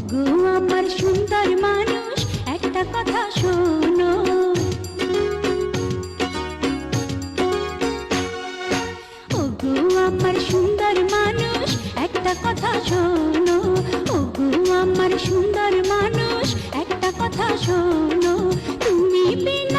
ওগো আমার সুন্দর মানুষ, একটা কথা শোনো। ওগো আমার সুন্দর মানুষ, একটা কথা শোনো। ওগো আমার সুন্দর মানুষ, একটা কথা শোনো। তুমি বিনা